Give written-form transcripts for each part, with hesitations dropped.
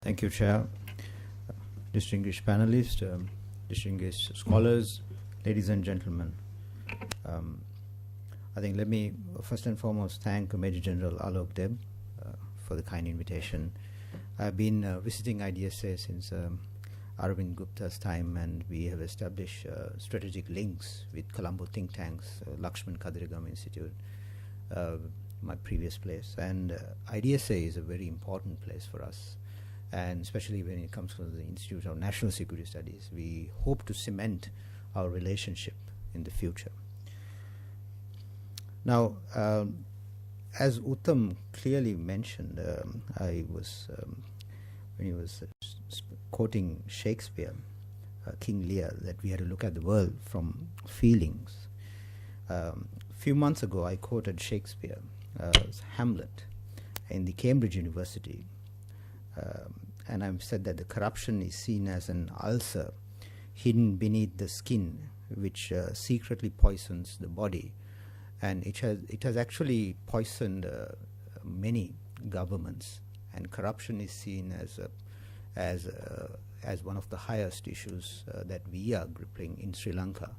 Thank you, Chair. Distinguished panelists, distinguished scholars, ladies and gentlemen. I think let me first and foremost thank Major General Alok Deb for the kind invitation. I've been visiting IDSA since Arvind Gupta's time, and we have established strategic links with Colombo think tanks, Lakshman Kadirgam Institute, my previous place. And IDSA is a very important place for us, and especially when it comes to the Institute of National Security Studies. We hope to cement our relationship in the future. Now, as Uttam clearly mentioned, when he was quoting Shakespeare, King Lear, that we had to look at the world from feelings. A few months ago, I quoted Shakespeare, Hamlet, in the Cambridge University, and I've said that the corruption is seen as an ulcer hidden beneath the skin, which secretly poisons the body. And it has actually poisoned many governments, and corruption is seen as one of the highest issues that we are gripping in Sri Lanka.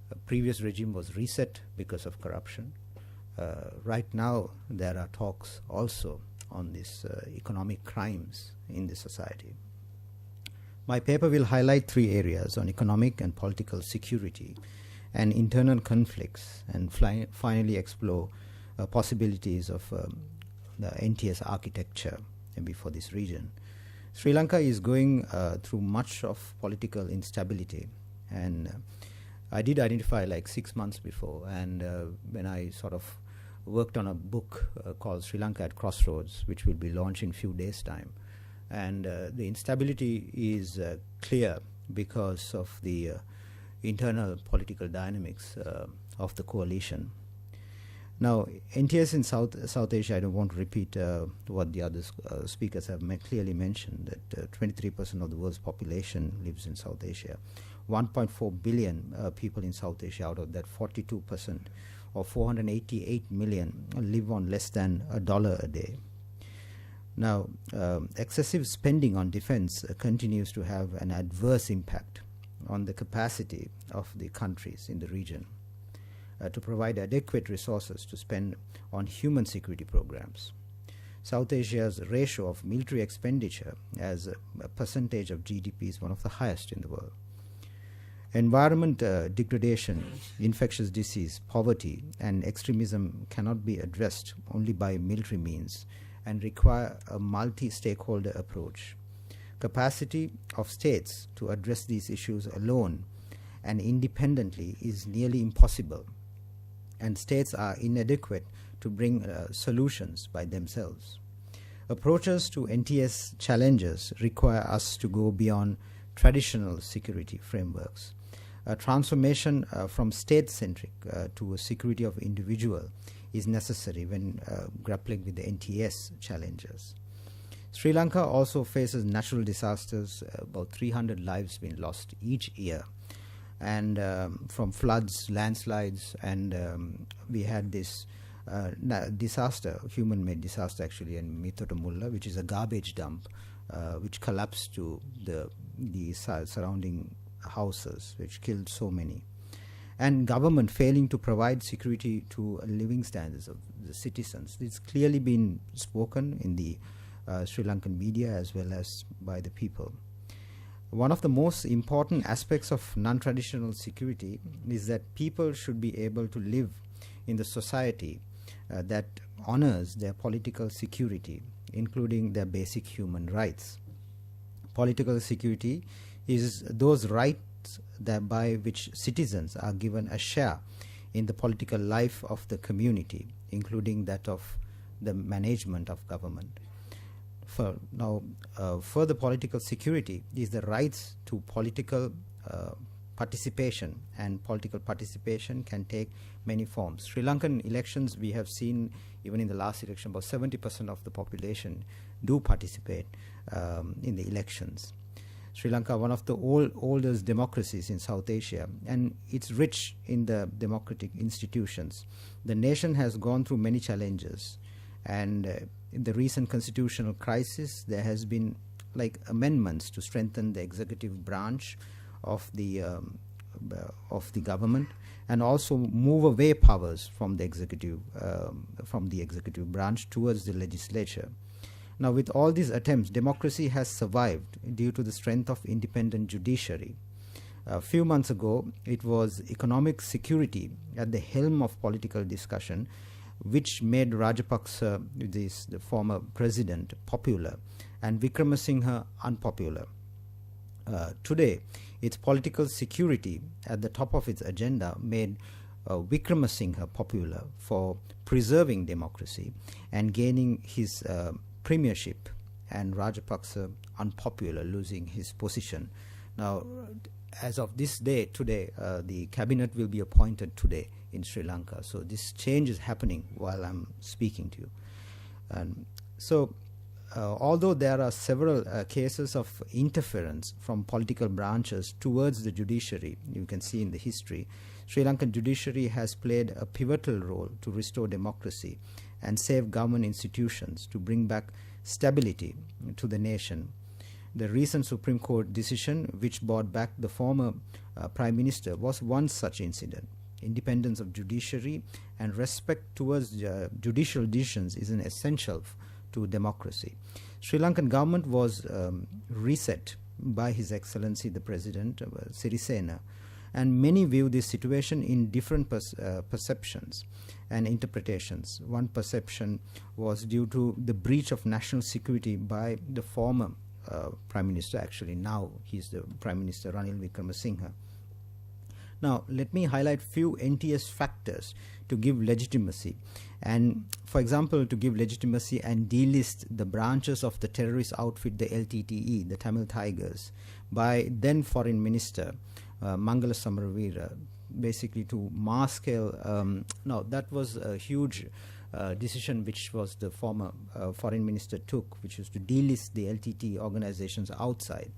A previous regime was reset because of corruption. Right now, there are talks also on these economic crimes in the society. My paper will highlight three areas on economic and political security and internal conflicts, and finally explore possibilities of the NTS architecture for this region. Sri Lanka is going through much of political instability, and I did identify like 6 months before, and when I sort of worked on a book called Sri Lanka at Crossroads, which will be launched in a few days' time. And the instability is clear because of the internal political dynamics of the coalition. Now, NTS in South Asia, I don't want to repeat what the other speakers have clearly mentioned, that 23% of the world's population lives in South Asia. 1.4 billion people in South Asia, out of that 42%, or 488 million, live on less than $1 a day. Now, excessive spending on defense continues to have an adverse impact on the capacity of the countries in the region to provide adequate resources to spend on human security programs. South Asia's ratio of military expenditure as a percentage of GDP is one of the highest in the world. Environment degradation, infectious disease, poverty, and extremism cannot be addressed only by military means and require a multi-stakeholder approach. Capacity of states to address these issues alone and independently is nearly impossible, and states are inadequate to bring solutions by themselves. Approaches to NTS challenges require us to go beyond traditional security frameworks. A transformation from state-centric to a security of individual is necessary when grappling with the NTS challenges. Sri Lanka also faces natural disasters, about 300 lives being lost each year, and from floods, landslides, and we had this disaster, human-made disaster actually, in Mithotamulla, which is a garbage dump, which collapsed to the surrounding houses, which killed so many. And government failing to provide security to living standards of the citizens. It's clearly been spoken in the Sri Lankan media as well as by the people. One of the most important aspects of non-traditional security is that people should be able to live in the society that honors their political security, including their basic human rights. Political security is those rights that by which citizens are given a share in the political life of the community, including that of the management of government. Further political security is the rights to political participation, and political participation can take many forms. Sri Lankan elections, we have seen even in the last election, about 70% of the population do participate in the elections. Sri Lanka, one of the oldest democracies in South Asia, and it's rich in the democratic institutions. The nation has gone through many challenges, and in the recent constitutional crisis, there has been like amendments to strengthen the executive branch of the government, and also move away powers from the executive branch towards the legislature. Now, with all these attempts, democracy has survived due to the strength of independent judiciary. A few months ago, it was economic security at the helm of political discussion which made Rajapaksa, the former president, popular and Wickramasinghe unpopular. Today, its political security at the top of its agenda made Wickramasinghe popular for preserving democracy and gaining his premiership, and Rajapaksa unpopular, losing his position. Now, as of this day, today, the cabinet will be appointed today in Sri Lanka. So this change is happening while I'm speaking to you. And so, although there are several cases of interference from political branches towards the judiciary, you can see in the history, Sri Lankan judiciary has played a pivotal role to restore democracy and save government institutions to bring back stability to the nation. The recent Supreme Court decision, which brought back the former Prime Minister, was one such incident. Independence of judiciary and respect towards judicial decisions is an essential to democracy. Sri Lankan government was reset by His Excellency the President, Sirisena, and many view this situation in different perceptions and interpretations. One perception was due to the breach of national security by the former Prime Minister. Actually, now he's the Prime Minister, Ranil Wickramasinghe. Now, let me highlight few NTS factors to give legitimacy, and for example, to give legitimacy and delist the branches of the terrorist outfit, the LTTE, the Tamil Tigers, by then Foreign Minister Mangala Samaravira, basically to mass-scale. Now, that was a huge decision which was the former Foreign Minister took, which was to delist the LTT organizations outside,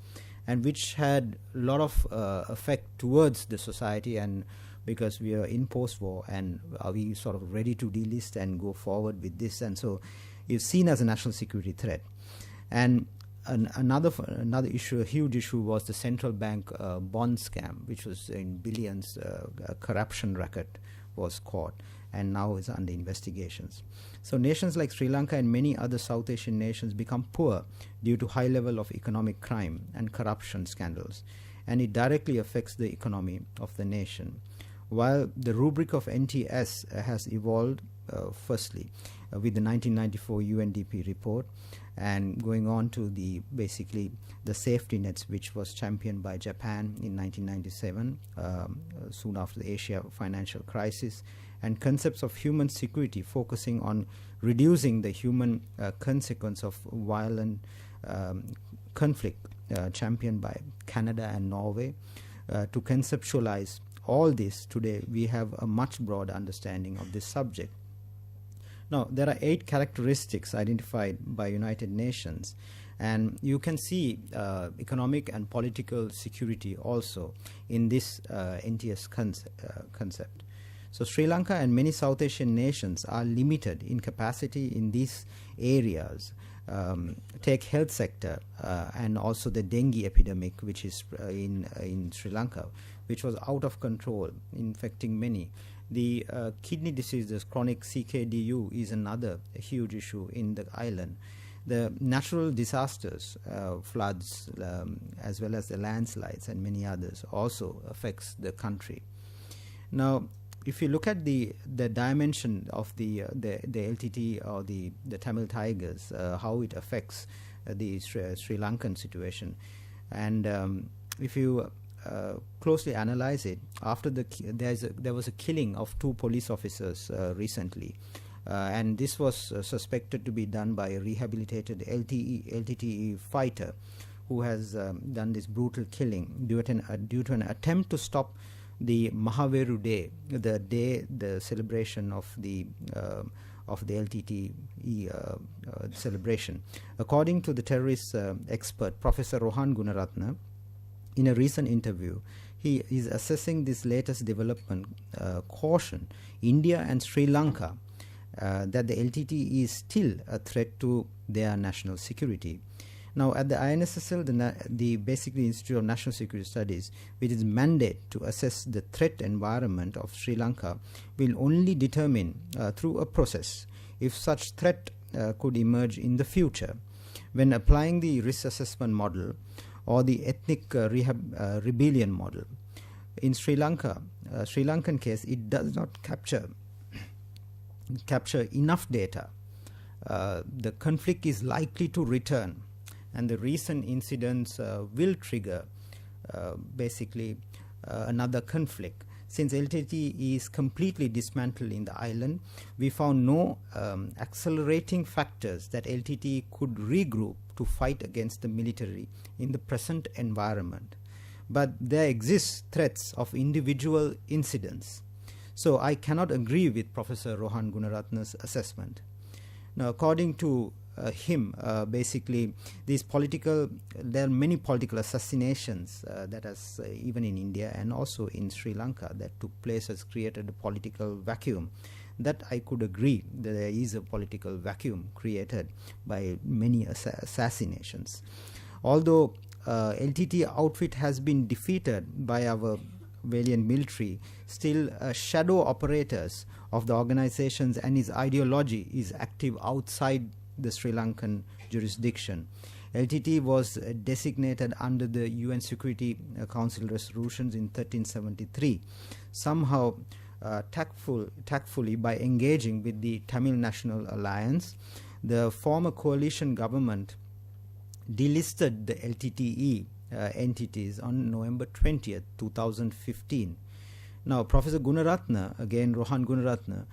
and which had a lot of effect towards the society, and because we are in post-war, and are we sort of ready to delist and go forward with this, and so it's seen as a national security threat. And another issue, a huge issue, was the central bank bond scam, which was in billions. A corruption racket was caught and now is under investigations. So nations like Sri Lanka and many other South Asian nations become poor due to high level of economic crime and corruption scandals, and it directly affects the economy of the nation. While the rubric of NTS has evolved, firstly, with the 1994 UNDP report, and going on to the basically the safety nets, which was championed by Japan in 1997, soon after the Asia financial crisis, and concepts of human security focusing on reducing the human consequence of violent conflict, championed by Canada and Norway. To conceptualize all this today, we have a much broader understanding of this subject. Now, there are 8 characteristics identified by United Nations, and you can see economic and political security also in this NTS concept. So Sri Lanka and many South Asian nations are limited in capacity in these areas. Take health sector and also the dengue epidemic, which is in Sri Lanka, which was out of control, infecting many. The kidney diseases, chronic CKDU, is another huge issue in the island. The natural disasters, floods, as well as the landslides and many others, also affects the country. Now, if you look at the dimension of the LTT or the Tamil Tigers, how it affects the Sri Lankan situation, and if you closely analyze it, after there was a killing of 2 police officers recently, and this was suspected to be done by a rehabilitated LTTE fighter who has done this brutal killing due to an attempt to stop the Mahaveru Day, the celebration of the LTTE celebration. According to the terrorist expert Professor Rohan Gunaratne, in a recent interview, he is assessing this latest development, caution India and Sri Lanka that the LTTE is still a threat to their national security. Now, at the INSSSL, the basically Institute of National Security Studies, with its mandate to assess the threat environment of Sri Lanka, will only determine through a process if such threat could emerge in the future. When applying the risk assessment model or the ethnic rebellion model, in Sri Lanka, Sri Lankan case, it does not capture enough data. The conflict is likely to return, and the recent incidents will trigger basically another conflict. Since LTT is completely dismantled in the island, we found no accelerating factors that LTT could regroup to fight against the military in the present environment. But there exist threats of individual incidents. So I cannot agree with Professor Rohan Gunaratna's assessment. Now, according to him, basically, there are many political assassinations that has even in India and also in Sri Lanka that took place, has created a political vacuum. That I could agree that there is a political vacuum created by many assassinations. Although LTT outfit has been defeated by our valiant military, still shadow operators of the organizations and its ideology is active outside the Sri Lankan jurisdiction. LTT was designated under the UN Security Council resolutions in 1373, somehow tactfully by engaging with the Tamil National Alliance. The former coalition government delisted the LTTE entities on November 20th, 2015. Now, Professor Gunaratna, again Rohan Gunaratna,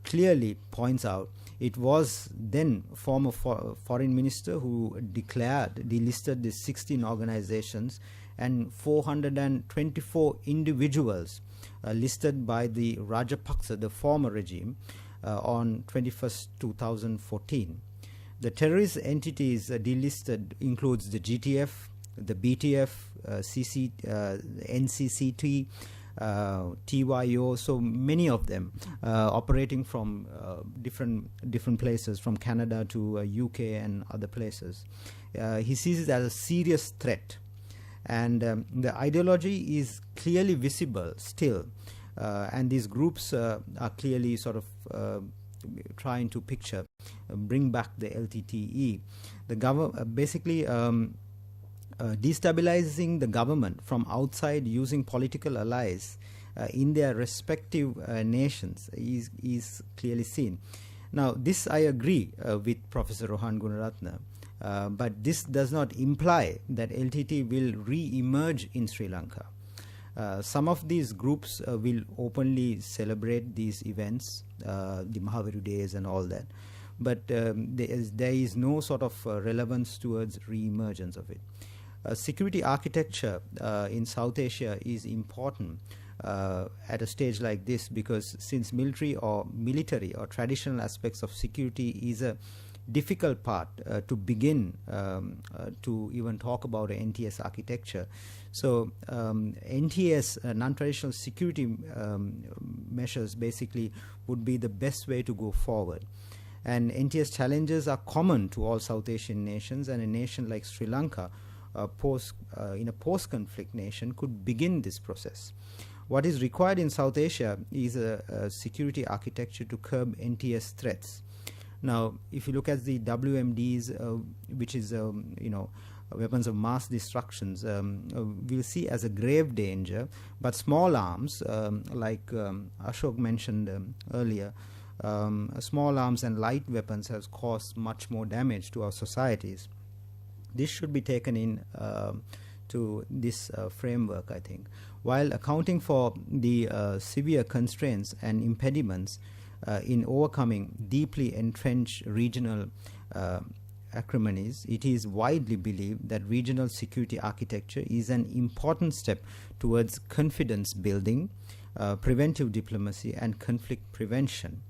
clearly points out it was then former foreign minister who delisted the 16 organizations and 424 individuals listed by the Rajapaksa, the former regime, on 21st 2014. The terrorist entities delisted includes the GTF, the BTF, NCCT, TYO, so many of them operating from different places, from Canada to UK and other places. He sees it as a serious threat, and the ideology is clearly visible still, and these groups are clearly sort of trying to bring back the LTTE. The basically destabilizing the government from outside using political allies in their respective nations is clearly seen. Now, this I agree with Professor Rohan Gunaratna, but this does not imply that LTT will re-emerge in Sri Lanka. Some of these groups will openly celebrate these events, the Mahaviru Days and all that, but there is no sort of relevance towards re-emergence of it. Security architecture in South Asia is important at a stage like this, because since military or traditional aspects of security is a difficult part to begin to even talk about an NTS architecture. So NTS, non-traditional security measures, basically would be the best way to go forward. And NTS challenges are common to all South Asian nations, and a nation like Sri Lanka, in a post-conflict nation, could begin this process. What is required in South Asia is a security architecture to curb NTS threats. Now, if you look at the WMDs, which is weapons of mass destructions, we'll see as a grave danger, but small arms, like Ashok mentioned earlier, small arms and light weapons has caused much more damage to our societies. This should be taken in to this framework, I think. While accounting for the severe constraints and impediments in overcoming deeply entrenched regional acrimonies, it is widely believed that regional security architecture is an important step towards confidence building, preventive diplomacy, and conflict prevention,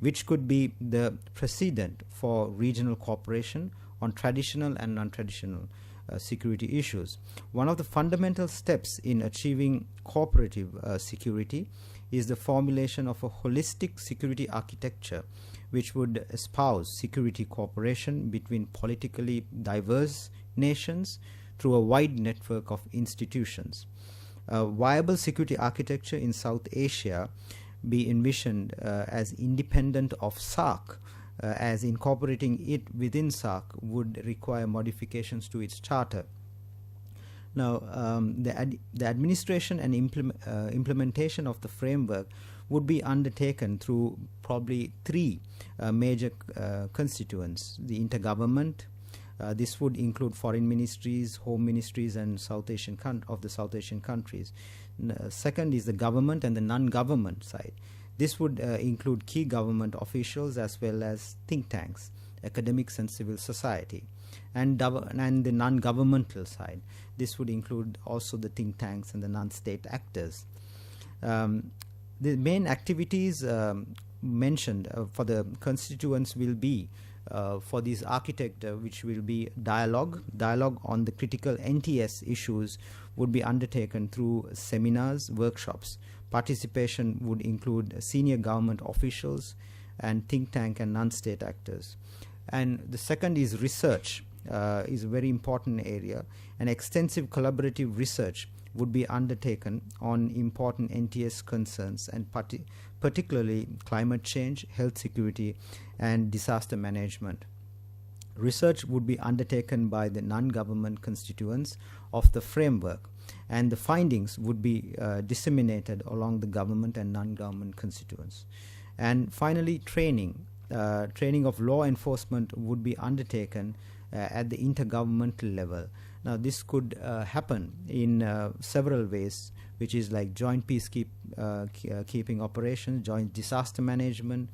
which could be the precedent for regional cooperation on traditional and non-traditional security issues. One of the fundamental steps in achieving cooperative security is the formulation of a holistic security architecture which would espouse security cooperation between politically diverse nations through a wide network of institutions. A viable security architecture in South Asia be envisioned as independent of SAARC, as incorporating it within SAARC would require modifications to its charter. Now, the administration and implementation of the framework would be undertaken through probably three major constituents: the intergovernment. This would include foreign ministries, home ministries, and South Asian of the South Asian countries. Second is the government and the non-government side. This would include key government officials as well as think tanks, academics, and civil society. And the non-governmental side. This would include also the think tanks and the non-state actors. The main activities mentioned for the constituents will be for this architect, which will be dialogue on the critical NTS issues would be undertaken through seminars, workshops. Participation would include senior government officials and think tank and non-state actors. And the second is research, is a very important area. An extensive collaborative research would be undertaken on important NTS concerns, and particularly climate change, health security, and disaster management. Research would be undertaken by the non-government constituents of the framework, and the findings would be disseminated along the government and non-government constituents. And finally, training of law enforcement would be undertaken at the intergovernmental level. Now, this could happen in several ways, which is like joint peacekeeping operations, joint disaster management,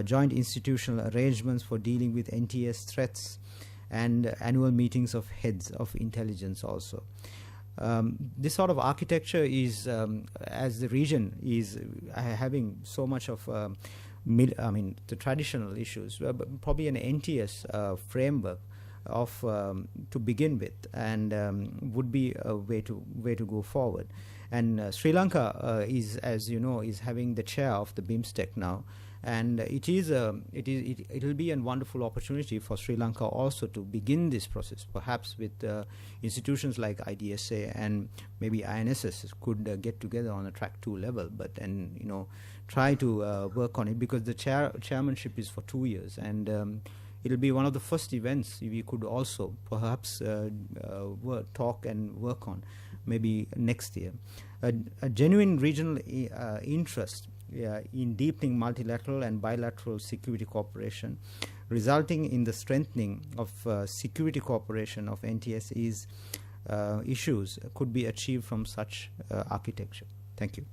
joint institutional arrangements for dealing with NTS threats, and annual meetings of heads of intelligence also. This sort of architecture is, as the region is having so much of the traditional issues, probably an NTS framework of to begin with, and would be a way to go forward. And Sri Lanka is, as you know, is having the chair of the BIMSTEC now, and it will be a wonderful opportunity for Sri Lanka also to begin this process, perhaps with institutions like IDSA and maybe INSSSL could get together on a track 2 level, try to work on it, because the chairmanship is for 2 years, and it'll be one of the first events we could also perhaps talk and work on maybe next year. A genuine regional interest in deepening multilateral and bilateral security cooperation, resulting in the strengthening of security cooperation of NTS issues could be achieved from such architecture. Thank you.